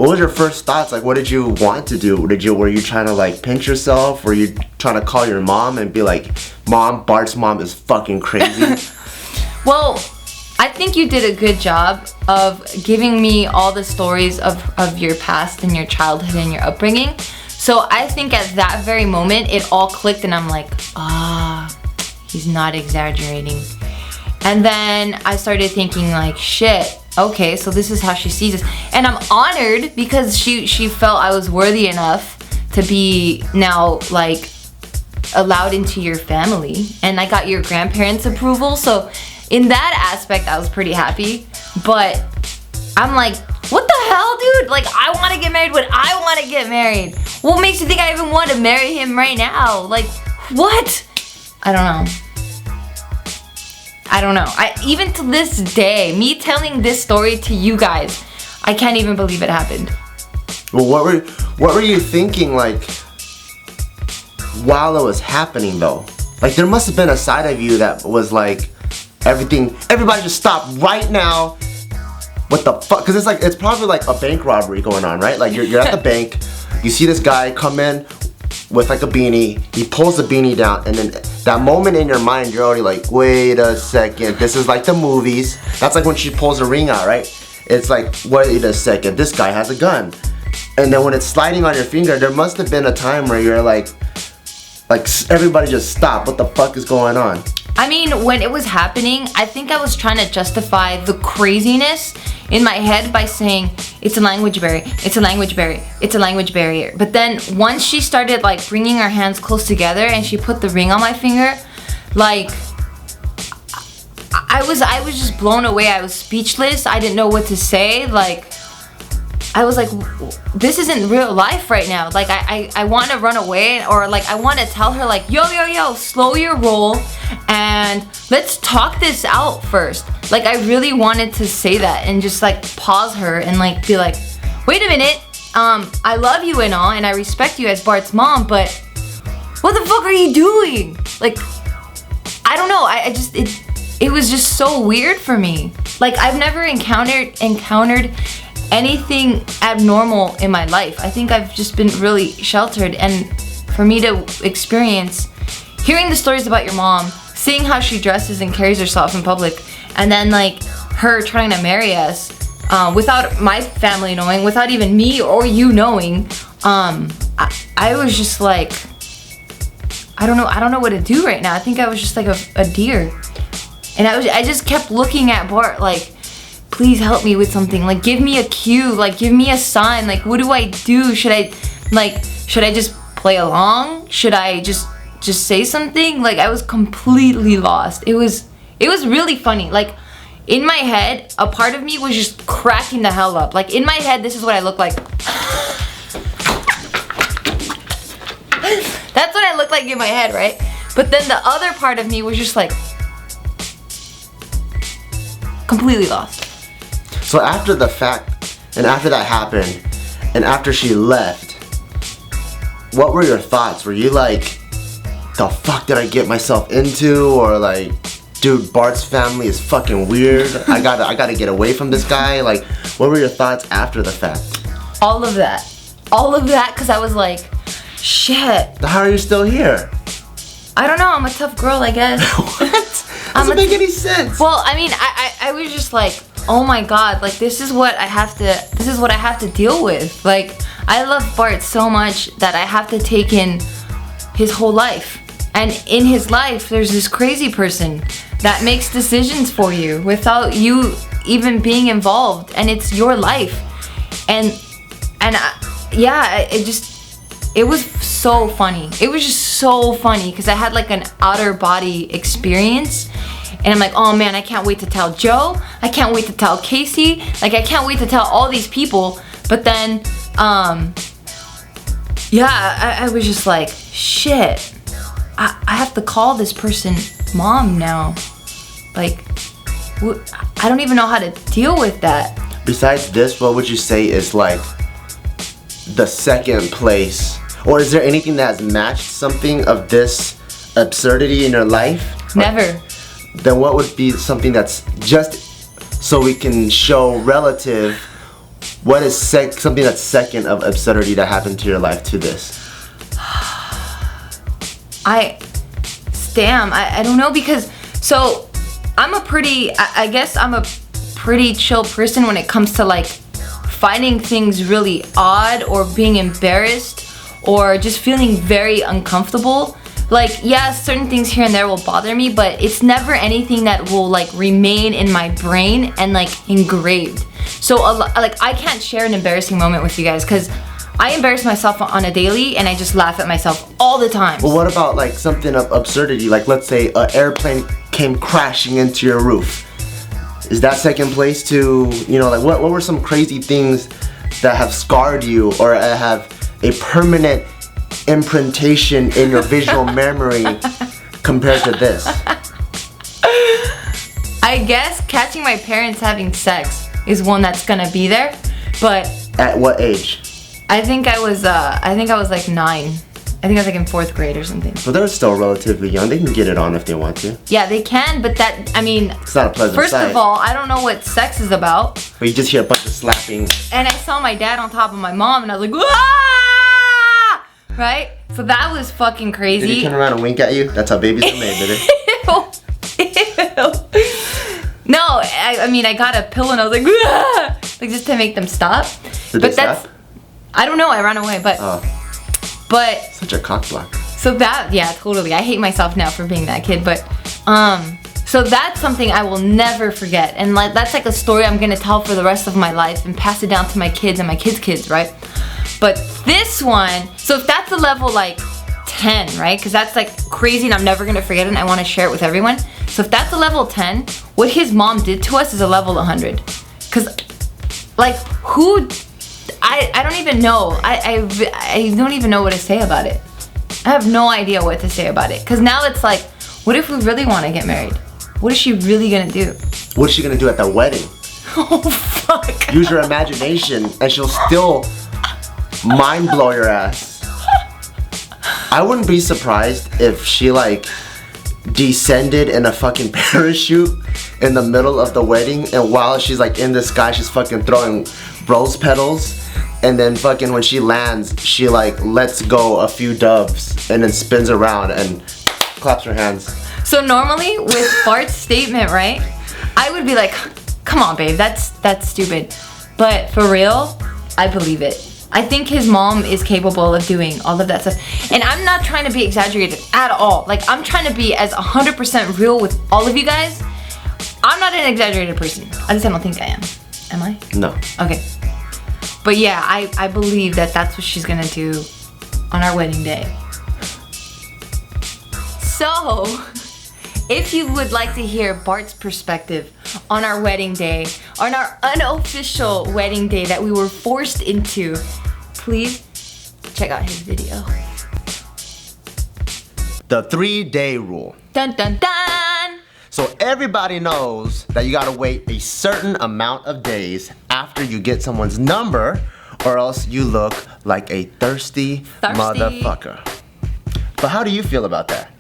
what was your first thoughts? Like, what did you want to do? Were you trying to like pinch yourself? Were you trying to call your mom and be like, Mom, Bart's mom is fucking crazy? Well, I think you did a good job of giving me all the stories of your past and your childhood and your upbringing. So I think at that very moment, it all clicked and I'm like, he's not exaggerating. And then I started thinking like, shit, okay, so this is how she sees us. And I'm honored because she felt I was worthy enough to be now like allowed into your family. And I got your grandparents' approval. So in that aspect, I was pretty happy. But I'm like, what the hell, dude? Like, I want to get married when I want to get married. What makes you think I even want to marry him right now? Like, what? I don't know. Even to this day, me telling this story to you guys, I can't even believe it happened. Well, what were you thinking, like, while it was happening, though? Like, there must have been a side of you that was like, everybody just stop right now. What the fuck? Because it's probably like a bank robbery going on, right? Like, you're at the bank, you see this guy come in with like a beanie, he pulls the beanie down, and then that moment in your mind, you're already like, wait a second, this is like the movies. That's like when she pulls a ring out, right? It's like, wait a second, this guy has a gun. And then when it's sliding on your finger, there must have been a time where you're like everybody just stop, what the fuck is going on? I mean, when it was happening, I think I was trying to justify the craziness in my head by saying, it's a language barrier, it's a language barrier, it's a language barrier. But then once she started like bringing our hands close together and she put the ring on my finger, like, I was just blown away. I was speechless. I didn't know what to say. Like, I was like, this isn't real life right now. Like, I want to run away, or like I want to tell her like, yo, slow your roll and let's talk this out first. Like, I really wanted to say that and just like pause her and like be like, wait a minute, I love you and all, and I respect you as Bart's mom, but what the fuck are you doing? Like, I don't know. It was just so weird for me. Like, I've never encountered anything abnormal in my life. I think I've just been really sheltered, and for me to experience hearing the stories about your mom, seeing how she dresses and carries herself in public, and then like her trying to marry us without my family knowing, without even me or you knowing, I was just like, I don't know what to do right now. I think I was just like a deer, and I just kept looking at Bart like, please help me with something. Like, give me a cue. Like, give me a sign. Like, what do I do? Should I just play along? Should I just say something? Like, I was completely lost. It was really funny. Like, in my head, a part of me was just cracking the hell up. Like, in my head, this is what I look like. That's what I look like in my head, right? But then the other part of me was just like completely lost. So after the fact, and after that happened, and after she left, what were your thoughts? Were you like, the fuck did I get myself into? Or like, dude, Bart's family is fucking weird. I gotta get away from this guy. Like, what were your thoughts after the fact? All of that, because I was like, shit. How are you still here? I don't know, I'm a tough girl, I guess. What? Doesn't make any sense. Well, I mean, I was just like, oh my god, like, this is what I have to deal with. Like, I love Bart so much that I have to take in his whole life. And in his life, there's this crazy person that makes decisions for you without you even being involved, and it's your life. It was so funny. It was just so funny because I had like an outer body experience, and I'm like, oh man, I can't wait to tell Joe. I can't wait to tell Casey. Like, I can't wait to tell all these people. But then, I was just like, shit. I have to call this person mom now. Like, I don't even know how to deal with that. Besides this, what would you say is like the second place, or is there anything that has matched something of this absurdity in your life? Never. Then what would be something that's just so we can show relative What is something that's second of absurdity that happened to your life to this? I don't know, because so I'm I guess I'm a pretty chill person when it comes to like finding things really odd or being embarrassed or just feeling very uncomfortable. Like, yeah, certain things here and there will bother me, but it's never anything that will like remain in my brain and like engraved. So like I can't share an embarrassing moment with you guys because I embarrass myself on a daily and I just laugh at myself all the time. Well, what about like something of absurdity? Like, let's say an airplane came crashing into your roof. Is that second place to, you know, like what were some crazy things that have scarred you or have a permanent imprintation in your visual memory compared to this? I guess catching my parents having sex is one that's gonna be there, but at what age? I think I was like 9. I think I was like in 4th grade or something. But they're still relatively young. They can get it on if they want to. Yeah, they can, but that, I mean, it's not a pleasant first sight. of all, I don't know what sex is about. But you just hear a bunch of slapping. And I saw my dad on top of my mom and I was like, ah! Right? So that was fucking crazy. Did he turn around and wink at you? That's how babies are made, baby. Ew. No, I mean, I got a pillow and I was like, ah! Like just to make them stop. Did they stop? I don't know, I ran away, but Such a cock block. So that, yeah, totally. I hate myself now for being that kid, but so that's something I will never forget, and like that's like a story I'm gonna tell for the rest of my life and pass it down to my kids and my kids' kids, right? But this one, so if that's a level like 10, right? Because that's like crazy and I'm never gonna forget it and I want to share it with everyone. So if that's a level 10, what his mom did to us is a level 100. Because like who? I don't even know. I don't even know what to say about it. I have no idea what to say about it. Because now it's like, what if we really want to get married? What is she really going to do? What is she going to do at the wedding? Oh, fuck. Use your imagination and she'll still mind blow your ass. I wouldn't be surprised if she like descended in a fucking parachute in the middle of the wedding, and while she's like in the sky, she's fucking throwing rose petals. And then fucking when she lands, she like lets go a few doves and then spins around and claps her hands. So normally with Bart's statement, right, I would be like, come on babe, that's stupid. But for real, I believe it. I think his mom is capable of doing all of that stuff. And I'm not trying to be exaggerated at all. Like I'm trying to be as 100% real with all of you guys. I'm not an exaggerated person. At least I don't think I am. Am I? No. Okay. But yeah, I believe that that's what she's gonna do on our wedding day. So, if you would like to hear Bart's perspective on our wedding day, on our unofficial wedding day that we were forced into, please check out his video. The 3-day rule. Dun dun dun! So everybody knows that you gotta wait a certain amount of days after you get someone's number, or else you look like a thirsty motherfucker. But how do you feel about that?